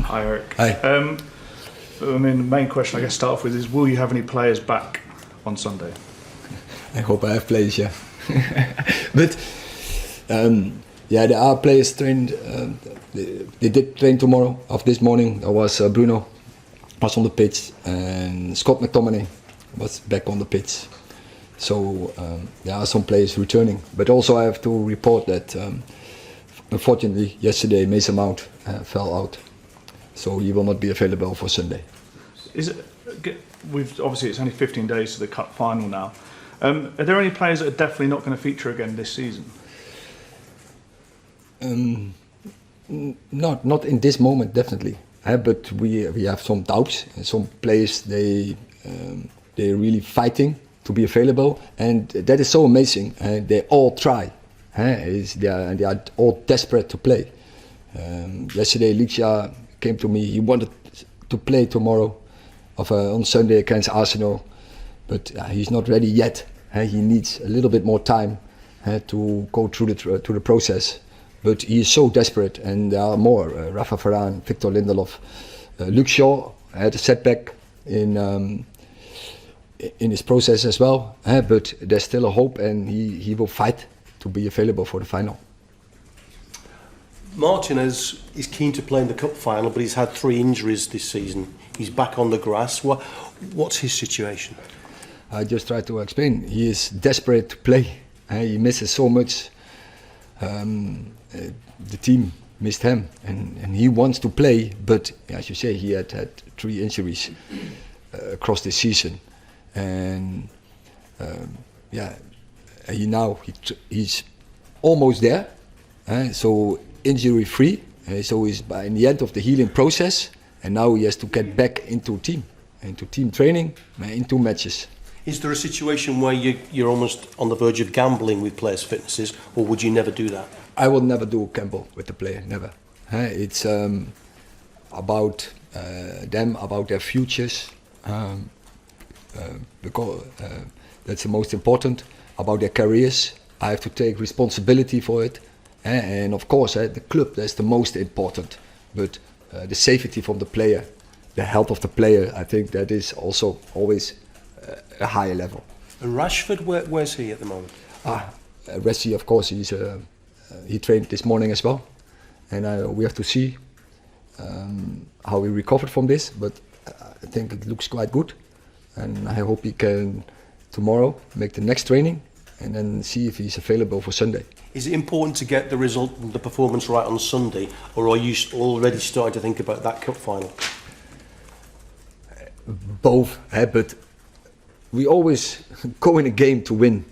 Hi, Erik. Hi. I mean, the main question I guess to start off with is, will you have any players back on Sunday? I hope I have players, yeah. But yeah, there are players trained. They did train tomorrow. Of this morning, there was Bruno was on the pitch, and Scott McTominay was back on the pitch. So there are some players returning. But also I have to report that unfortunately yesterday Mason Mount fell out, so he will not be available for Sunday. Is it? Obviously it's only 15 days to the cup final now. Are there any players that are definitely not going to feature again this season? Not in this moment, definitely. But we have some doubts. Some players they're really fighting to be available, and that is so amazing. They all try. They are all desperate to play. Yesterday, Licha came to me. He wanted to play tomorrow, on Sunday against Arsenal, but he's not ready yet. He needs a little bit more time to go through the process. But he is so desperate, and there are more. Rafa Varane, Victor Lindelof, Luke Shaw had a setback in his process as well. But there's still a hope, and he will fight to be available for the final. Martinez is keen to play in the cup final, but he's had 3 injuries this season. He's back on the grass. What's his situation? I just tried to explain. He is desperate to play. He misses so much. The team missed him, and he wants to play. But as you say, he had 3 injuries across the season, and he's almost there. So injury free. So he's in the end of the healing process, and now he has to get back into team training, into matches. Is there a situation where you're almost on the verge of gambling with players' fitnesses, or would you never do that? I will never do a gamble with the player, never. It's about them, about their futures, because that's the most important, about their careers. I have to take responsibility for it, and of course the club, that's the most important, but the safety from the player, the health of the player, I think that is also always a higher level. And Rashford, where's he at the moment? Rashford, of course, he trained this morning as well, and we have to see how he recovered from this, but I think it looks quite good, and I hope he can tomorrow make the next training and then see if he's available for Sunday. Is it important to get the result, the performance right on Sunday, or are you already starting to think about that cup final? Both, but we always go in a game to win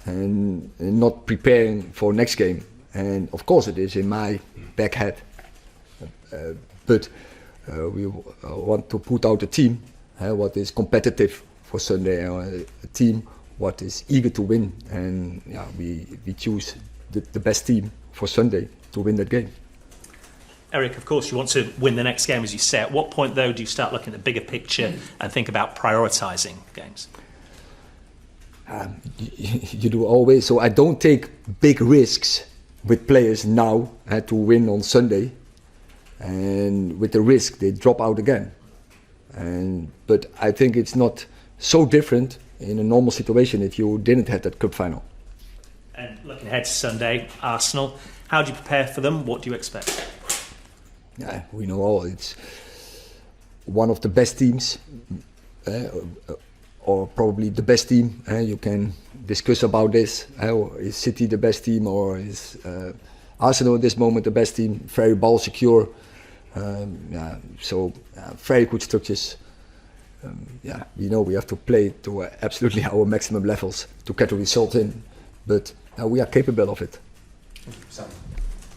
and not preparing for next game. And of course it is in my back head, but we want to put out a team what is competitive for Sunday, a team what is eager to win, and we choose the best team for Sunday to win that game. Erik, of course you want to win the next game, as you say. At what point though do you start looking at the bigger picture and think about prioritising games? You do always, so I don't take big risks with players now to win on Sunday, and with the risk they drop out again. But I think it's not so different in a normal situation if you didn't have that cup final. And looking ahead to Sunday, Arsenal, how do you prepare for them? What do you expect? Yeah, we know all, it's one of the best teams, or probably the best team. You can discuss about this. Is City the best team, or is Arsenal at this moment the best team? Very ball secure, very good structures. We know we have to play to absolutely our maximum levels to get a result in, but we are capable of it.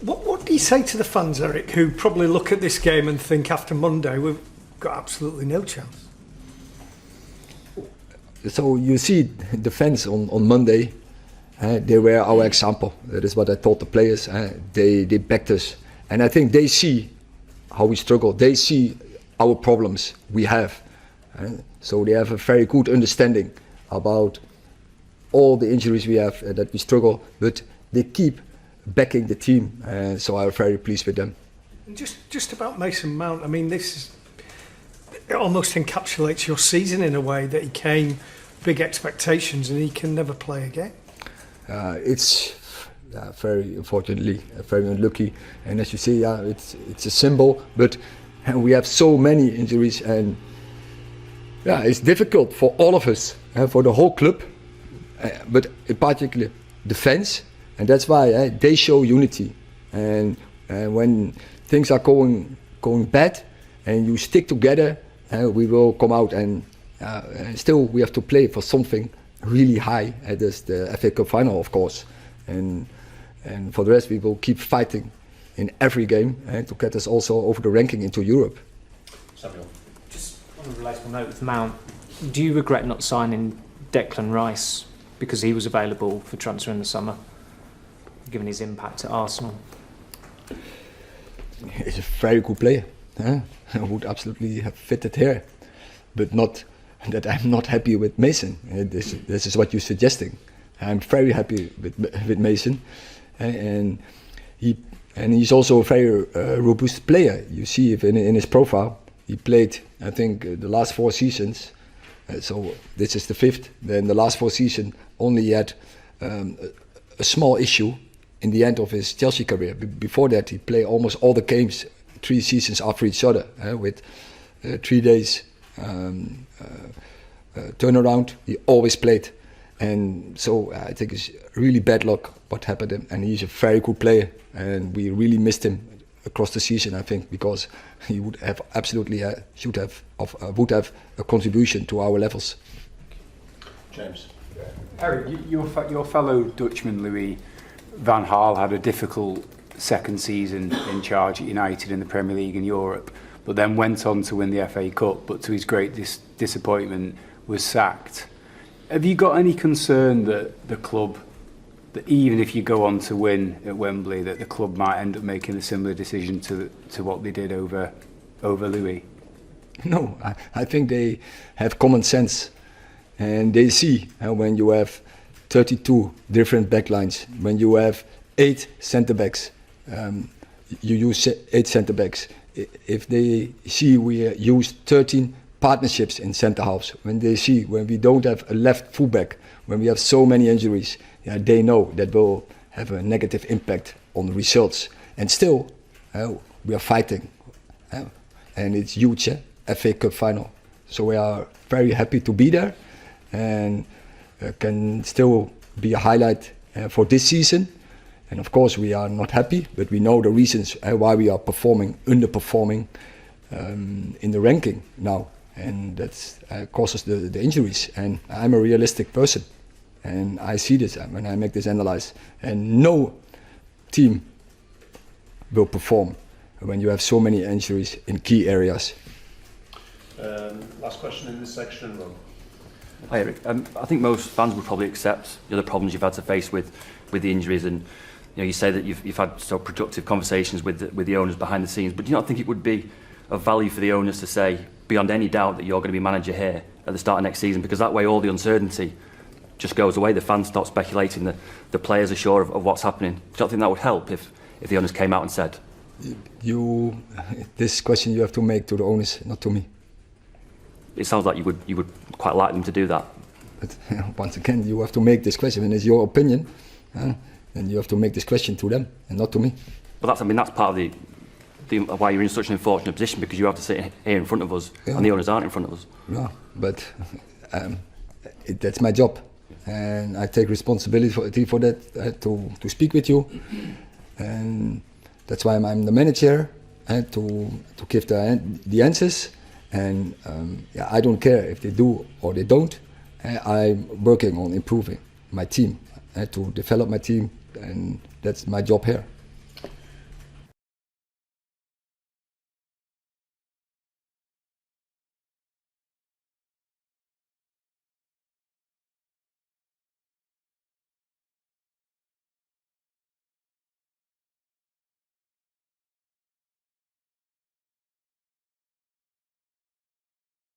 What do you say to the fans, Erik, who probably look at this game and think after Monday we've got absolutely no chance? So you see the fans on Monday, they were our example. That is what I told the players. They backed us, and I think they see how we struggle. They see our problems we have, so they have a very good understanding about all the injuries we have, that we struggle, but they keep backing the team, so I'm very pleased with them. And just about Mason Mount, I mean, it almost encapsulates your season in a way that he came, big expectations, and he can never play again. It's very unfortunately very unlucky, and as you see, it's a symbol. But we have so many injuries, and it's difficult for all of us, for the whole club, but in particular the fans, and that's why they show unity. And when things are going bad, and you stick together, we will come out, and still we have to play for something really high. That's the FA Cup final, of course, and for the rest we will keep fighting in every game to get us also over the ranking into Europe. Samuel. Just on a relatable note with Mount, do you regret not signing Declan Rice because he was available for transfer in the summer, given his impact at Arsenal? He's a very good player. I would absolutely have fitted here, but not that I'm not happy with Mason. This is what you're suggesting. I'm very happy with Mason, and he's also a very robust player. You see if in his profile. He played, I think, the last 4 seasons. So this is the 5th. Then the last 4 seasons only had a small issue in the end of his Chelsea career. Before that, he played almost all the games 3 seasons after each other, with 3 days turnaround. He always played, and so I think it's really bad luck what happened to him. And he's a very good player, and we really missed him across the season, I think, because he would have absolutely would have a contribution to our levels. James. Erik, your fellow Dutchman Louis van Gaal had a difficult second season in charge at United in the Premier League in Europe, but then went on to win the FA Cup, but to his great disappointment was sacked. Have you got any concern that the club, that even if you go on to win at Wembley, that the club might end up making a similar decision to what they did over Louis? No, I think they have common sense, and they see when you have 32 different backlines, when you have 8 centre backs, you use 8 centre backs. If they see we use 13 partnerships in centre halves, when they see when we don't have a left fullback, when we have so many injuries, they know that will have a negative impact on the results. And still, we are fighting, and it's huge, FA Cup final. So we are very happy to be there, and can still be a highlight for this season. And of course, we are not happy, but we know the reasons why we are underperforming in the ranking now, and that causes the injuries. And I'm a realistic person. And I see this when I make this analysis. And no team will perform when you have so many injuries in key areas. Last question in this section, Ron. Hi Erik. I think most fans would probably accept the other problems you've had to face with the injuries, and you say that you've had so productive conversations with the owners behind the scenes. But do you not think it would be of value for the owners to say, beyond any doubt, that you're going to be manager here at the start of next season? Because that way all the uncertainty just goes away. The fans stop speculating. The players are sure of what's happening. Do you not think that would help if the owners came out and said? This question you have to make to the owners, not to me. It sounds like you would quite like them to do that. But once again, you have to make this question, and it's your opinion, and you have to make this question to them and not to me. But that's part of why you're in such an unfortunate position, because you have to sit here in front of us, and the owners aren't in front of us. Yeah, but that's my job, and I take responsibility for that, to speak with you, and that's why I'm the manager, to give the answers. And I don't care if they do or they don't. I'm working on improving my team, to develop my team, and that's my job here.